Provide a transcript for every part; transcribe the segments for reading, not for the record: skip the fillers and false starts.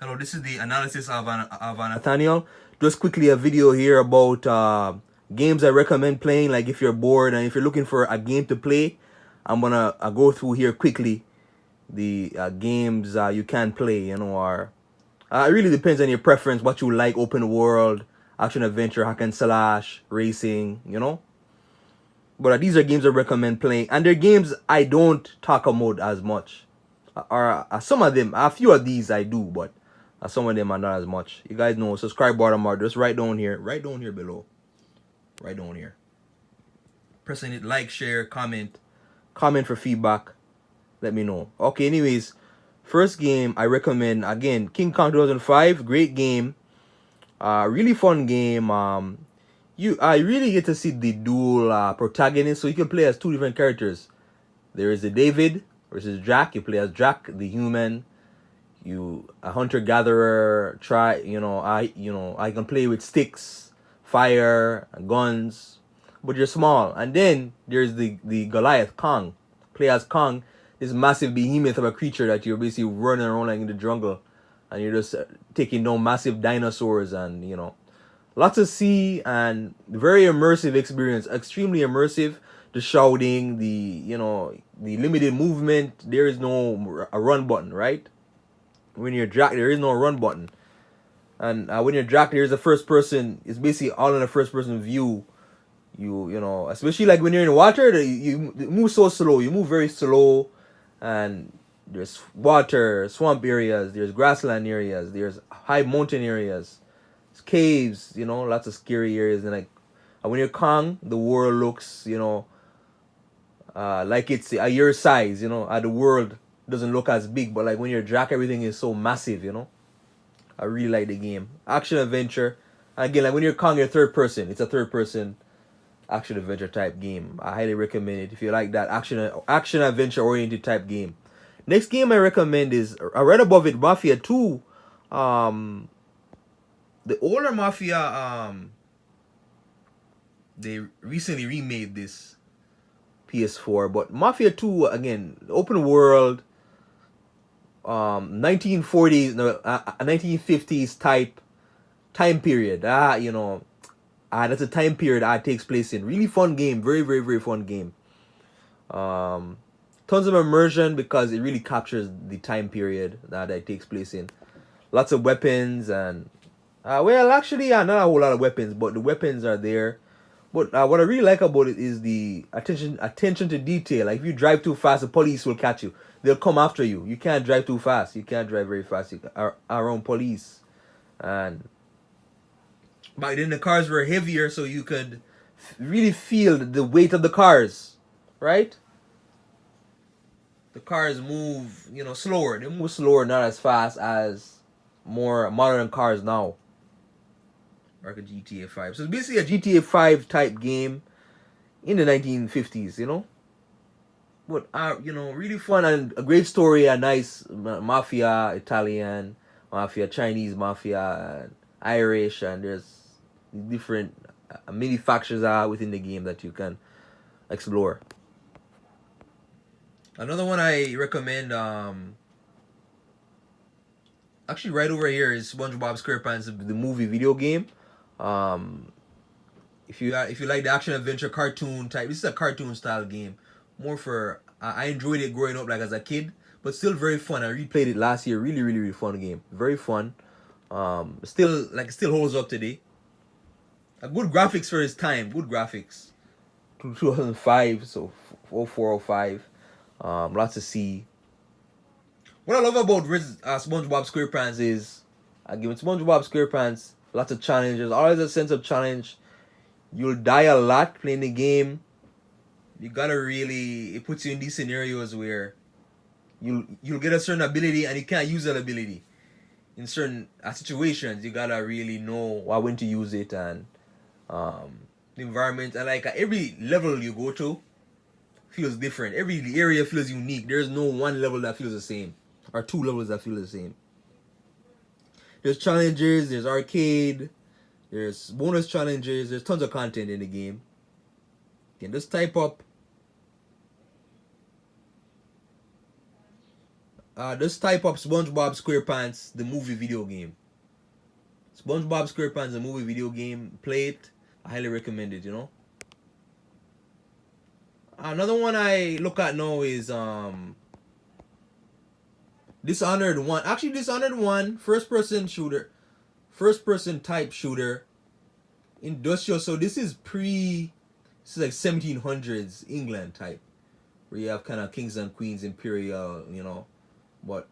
Hello, this is the analysis of Nathaniel. Just quickly a video here about games I recommend playing. Like if you're bored and if you're looking for a game to play, I'm gonna go through here quickly the games you can play. You know, or it really depends on your preference, what you like: open world, action adventure, hack and slash, racing. You know, but these are games I recommend playing, and they're games I don't talk about as much. Or some of them, a few of these I do, but some of them are not as much. You guys know, subscribe button mark, just right down here below, right down here. Pressing it, like, share, comment for feedback. Let me know. Okay, anyways, first game I recommend again, King Kong 2005, great game, really fun game. I really get to see the dual protagonists, so you can play as two different characters. There is the David versus Jack. You play as Jack, the human. You a hunter gatherer. I can play with sticks, fire, guns, but you're small. And then there's the Goliath, Kong. Play as Kong, this massive behemoth of a creature that you're basically running around like in the jungle, and you're just taking down massive dinosaurs, and lots to see and very immersive experience. Extremely immersive. The shouting, the limited movement. There is no a run button, right? When you're Jack, there is no run button, and when you're Jack, there's a first person. It's basically all in a first person view. Especially like when you're in water, you move so slow. You move very slow, and there's water, swamp areas. There's grassland areas. There's high mountain areas. There's caves. Lots of scary areas. And like when you're Kong, the world looks like it's your size. The world doesn't look as big, but like when you're Jack, everything is so massive. I really like the game. Action adventure. And again, like when you're Kong, you're third person. It's a third person action adventure type game. I highly recommend it if you like that action adventure oriented type game. Next game I recommend is right above it, Mafia 2. The older Mafia, they recently remade this PS4, but Mafia 2 again, open world, 1940s, no, 1950s type time period. That's a time period it takes place in. Really fun game, very very very fun game. Tons of immersion because it really captures the time period that it takes place in. Lots of weapons and not a whole lot of weapons, but the weapons are there. But what I really like about it is the attention to detail. Like if you drive too fast, the police will catch you. They'll come after you. You can't drive too fast. You can't drive very fast. Around police. And back then the cars were heavier, so you could really feel the weight of the cars, right? The cars move, slower. They move slower, not as fast as more modern cars now. Like a GTA 5. So it's basically a GTA 5 type game in the 1950s, But, really fun and a great story, a nice mafia, Italian, mafia, Chinese mafia, and Irish, and there's different mini factions are within the game that you can explore. Another one I recommend, actually right over here is SpongeBob Squarepants, the movie video game. If you like the action adventure cartoon type, this is a cartoon style game. More for I enjoyed it growing up like as a kid, but still very fun. I replayed it last year. Really really really fun game. Very fun. Still holds up today. A good graphics for its time. Good graphics. 2005, so 0405. Lots to see. What I love about SpongeBob SquarePants is, again, SpongeBob SquarePants, lots of challenges. Always a sense of challenge. You'll die a lot playing the game. You gotta really, it puts you in these scenarios where you'll get a certain ability and you can't use that ability. In certain situations, you gotta really know when to use it, and the environment, and like every level you go to feels different. Every area feels unique. There's no one level that feels the same, or two levels that feel the same. There's challenges, there's arcade, there's bonus challenges, there's tons of content in the game. You can just type up Just type up SpongeBob Squarepants, the movie video game. SpongeBob Squarepants, the movie video game. Play it. I highly recommend it. Another one I look at now is Dishonored 1. Actually, Dishonored 1, first person type shooter, industrial. So this is like 1700s England type, where you have kind of kings and queens, imperial, but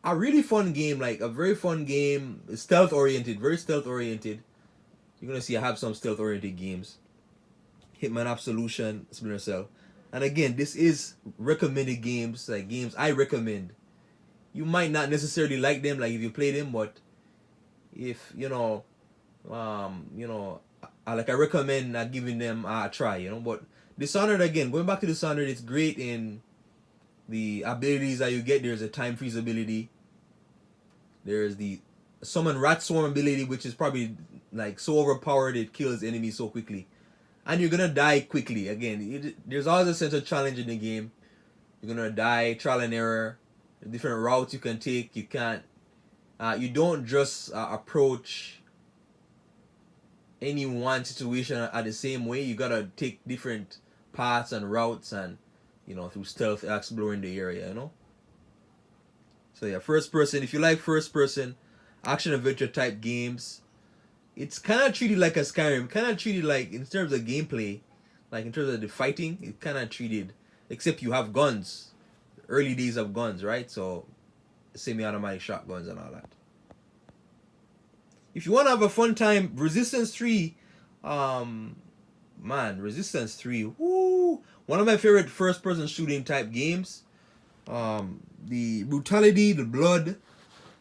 a really fun game, like a very fun game, stealth oriented, very stealth oriented. You're gonna see I have some stealth oriented games. Hitman Absolution, Splinter Cell. And again, this is recommended games, like games I recommend. You might not necessarily like them, like if you play them, but if I recommend giving them a try, But Dishonored, again, going back to Dishonored, it's great in the abilities that you get. There's a time freeze ability. There's the summon rat swarm ability, which is probably like so overpowered it kills enemies so quickly. And you're gonna die quickly. Again, there's always a sense of challenge in the game. You're gonna die, trial and error. Different routes you can take. You can't. You don't just approach any one situation at the same way. You gotta take different paths and routes, and through stealth, exploring the area. So yeah, first person. If you like first person action adventure type games, it's kind of treated like a Skyrim. Kind of treated like, in terms of gameplay, like in terms of the fighting, it kind of treated, except you have guns. Early days of guns, right? So semi-automatic shotguns and all that. If you want to have a fun time, Resistance 3, Resistance 3, woo! One of my favorite first-person shooting type games. The brutality, the blood.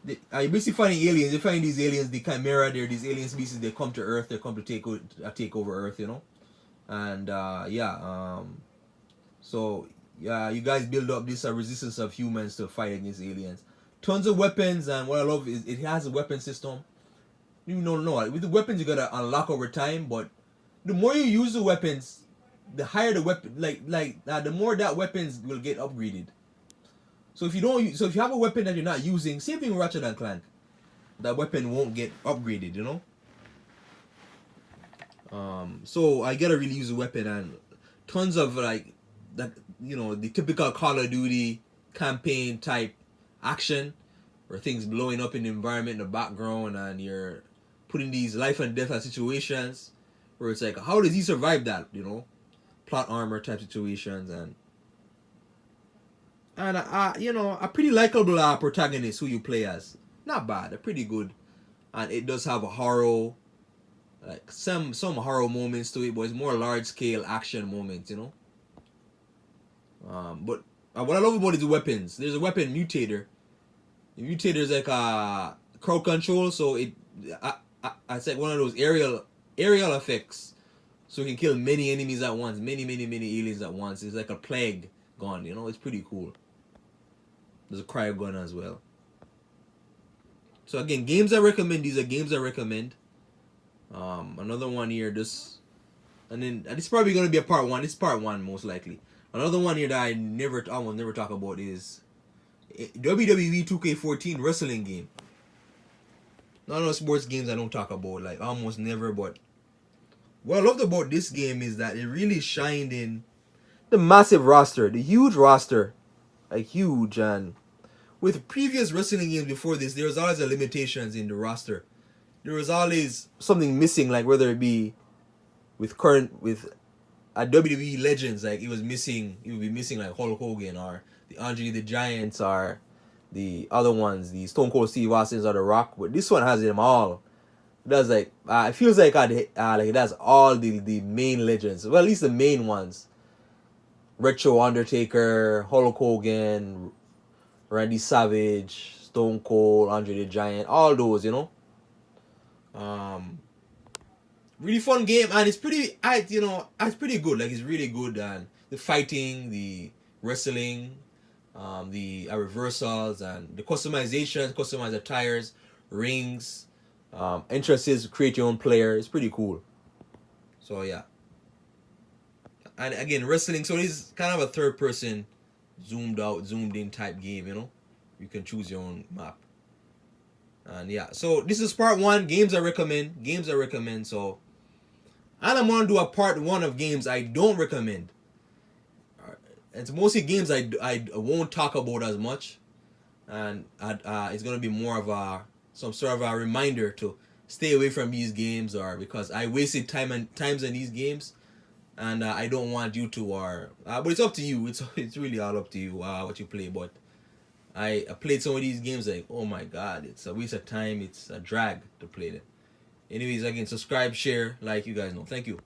You're basically fighting aliens. You're fighting these aliens, the Chimera. They're these alien species. They come to Earth. They come to take over Earth, And so yeah, you guys build up this resistance of humans to fight against aliens. Tons of weapons, and what I love is it has a weapon system. You don't know with the weapons you gotta unlock over time, but the more you use the weapons, the higher the weapon, the more that weapons will get upgraded. So if you have a weapon that you're not using, same thing with Ratchet and Clank, that weapon won't get upgraded, So I gotta really use a weapon, and tons of the typical Call of Duty campaign type action, where things blowing up in the environment in the background, and you're putting these life and death situations, where it's like, how does he survive that? Plot armor type situations, and a pretty likable protagonist who you play as. Not bad, they're pretty good, and it does have a horror, like some horror moments to it, but it's more large scale action moments, But what I love about it is the weapons. There's a weapon mutator. The mutator is like crowd control, so it's like one of those aerial effects, so you can kill many enemies at once, many aliens at once. It's like a plague gun, It's pretty cool. There's a cryo gun as well. So again, games I recommend. These are games I recommend. Another one here, and then this is probably gonna be a part one. This is part one most likely. Another one here that I almost never talk about is WWE 2K14 wrestling game. Not all sports games I don't talk about, like almost never, but what I loved about this game is that it really shined in the massive roster, the huge roster, like huge. And with previous wrestling games before this, there was always limitations in the roster. There was always something missing, like whether it be with WWE legends, like it would be missing like Hulk Hogan or the Andre the Giants or the other ones, the Stone Cold Steve Austin's or The Rock. But this one has them all. It does it feels like it has all the main legends. Well, at least the main ones. Retro Undertaker, Hulk Hogan, Randy Savage, Stone Cold, Andre the Giant, all those, really fun game, and it's pretty good. Like, it's really good, and the fighting, the wrestling, the reversals, and the customizations, customize attires, rings, entrances, create your own player. It's pretty cool. So yeah. And again, wrestling, so it's kind of a third person zoomed in type game, you can choose your own map. And yeah, so this is part one. Games I recommend. Games I recommend. So, and I'm gonna do a part one of games I don't recommend. It's mostly games I won't talk about as much, and it's gonna be more of a some sort of a reminder to stay away from these games, or because I wasted times in these games, and I don't want you to. Or but it's up to you. It's really all up to you what you play. But I played some of these games like, oh my god, it's a waste of time. It's a drag to play them. Anyways, again, subscribe, share, like, you guys know. Thank you.